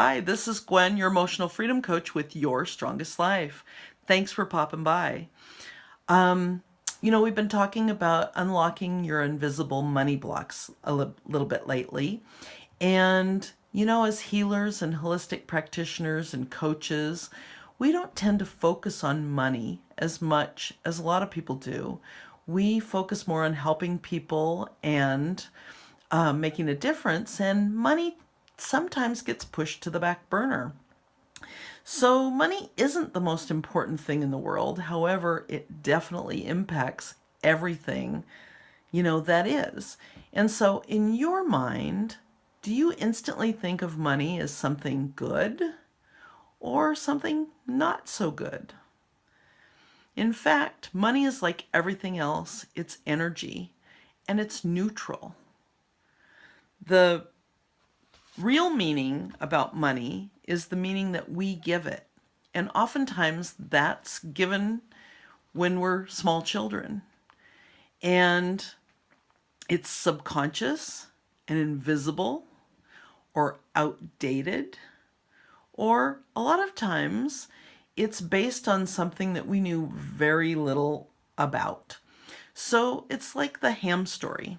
Hi, this is Gwen, your emotional freedom coach with Your Strongest Life. Thanks for popping by. Um, we've been talking about unlocking your invisible money blocks a little bit lately. And, as healers and holistic practitioners and coaches, we don't tend to focus on money as much as a lot of people do. We focus more on helping people and making a difference, and money sometimes gets pushed to the back burner. So, money isn't the most important thing in the world. However, it definitely impacts everything, that is. And so, in your mind, do you instantly think of money as something good or something not so good? In fact, money is like everything else, it's energy and it's neutral. The real meaning about money is the meaning that we give it. And oftentimes that's given when we're small children. And it's subconscious and invisible or outdated. Or a lot of times it's based on something that we knew very little about. So it's like the ham story.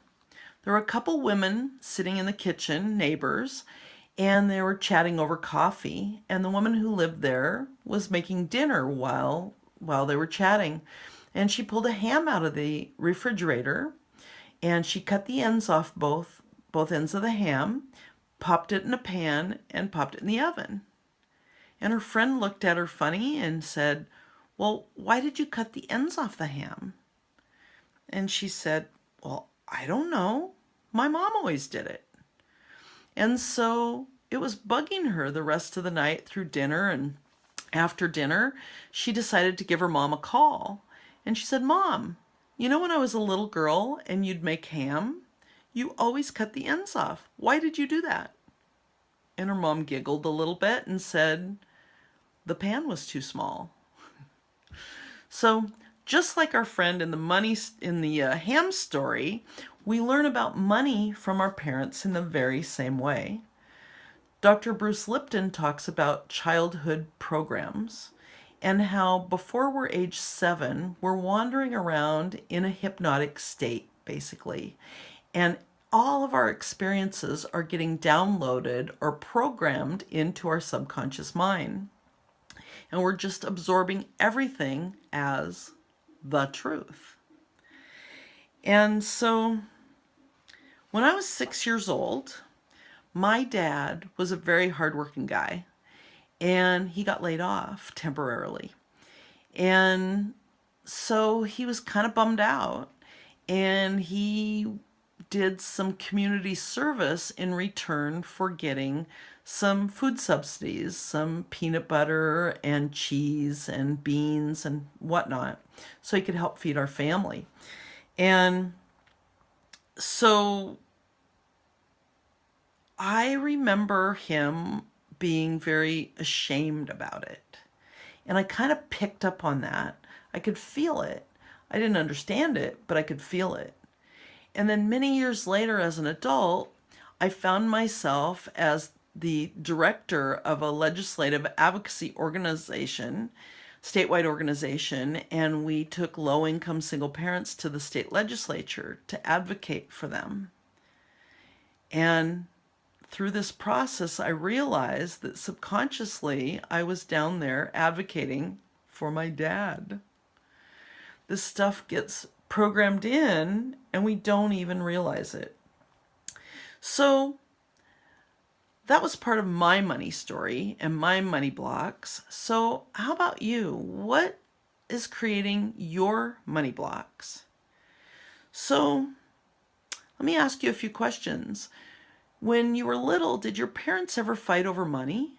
There were a couple women sitting in the kitchen, neighbors, and they were chatting over coffee. And the woman who lived there was making dinner while they were chatting. And she pulled a ham out of the refrigerator and she cut the ends off both ends of the ham, popped it in a pan, and popped it in the oven. And her friend looked at her funny and said, "Well, why did you cut the ends off the ham?" And she said, "Well, I don't know. My mom always did it." And so it was bugging her the rest of the night through dinner. And after dinner, she decided to give her mom a call. And she said, "Mom, when I was a little girl and you'd make ham, you always cut the ends off. Why did you do that?" And her mom giggled a little bit and said, "The pan was too small." So just like our friend in the ham story, we learn about money from our parents in the very same way. Dr. Bruce Lipton talks about childhood programs and how before we're age 7, we're wandering around in a hypnotic state, basically. And all of our experiences are getting downloaded or programmed into our subconscious mind. And we're just absorbing everything as the truth. And so when I was 6 years old, my dad was a very hardworking guy and he got laid off temporarily. And so he was kind of bummed out and he did some community service in return for getting some food subsidies, some peanut butter and cheese and beans and whatnot, so he could help feed our family. And so I remember him being very ashamed about it. And I kind of picked up on that. I could feel it. I didn't understand it, but I could feel it. And then many years later, as an adult, I found myself as the director of a legislative advocacy organization, statewide organization, and we took low-income single parents to the state legislature to advocate for them. And through this process, I realized that subconsciously I was down there advocating for my dad. This stuff gets programmed in and we don't even realize it. So that was part of my money story and my money blocks. So how about you? What is creating your money blocks? So let me ask you a few questions. When you were little, did your parents ever fight over money?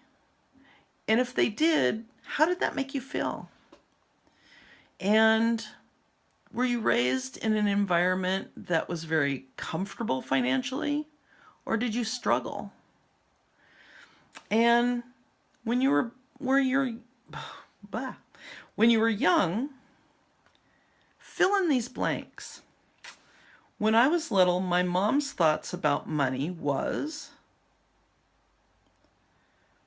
And if they did, how did that make you feel? And were you raised in an environment that was very comfortable financially, or did you struggle? And when you were young, fill in these blanks. When I was little, my mom's thoughts about money was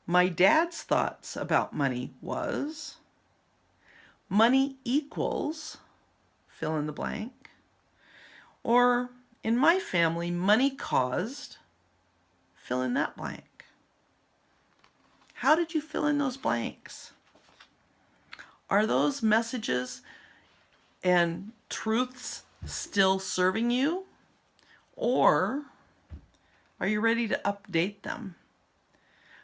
My dad's thoughts about money was money equals fill in the blank. Or in my family, money caused fill in that blank. How did you fill in those blanks? Are those messages and truths still serving you? Or are you ready to update them?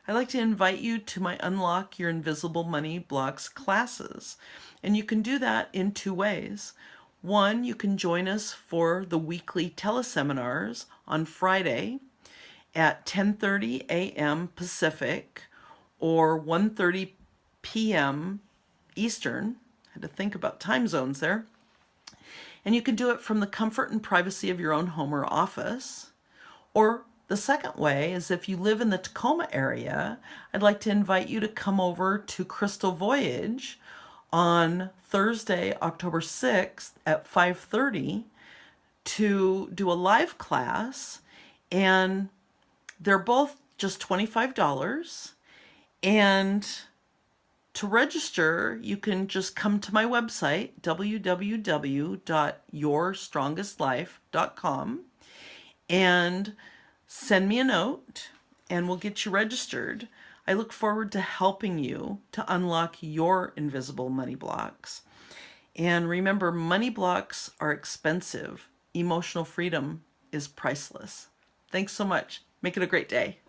I'd like to invite you to my Unlock Your Invisible Money Blocks classes. And you can do that in two ways. One, you can join us for the weekly teleseminars on Friday at 10:30 a.m. Pacific or 1:30 p.m. Eastern. I had to think about time zones there. And you can do it from the comfort and privacy of your own home or office. Or the second way is if you live in the Tacoma area, I'd like to invite you to come over to Crystal Voyage on Thursday, October 6th at 5:30 to do a live class. And they're both just $25. And to register, you can just come to my website, www.yourstrongestlife.com, and send me a note, and we'll get you registered. I look forward to helping you to unlock your invisible money blocks. And remember, money blocks are expensive. Emotional freedom is priceless. Thanks so much. Make it a great day.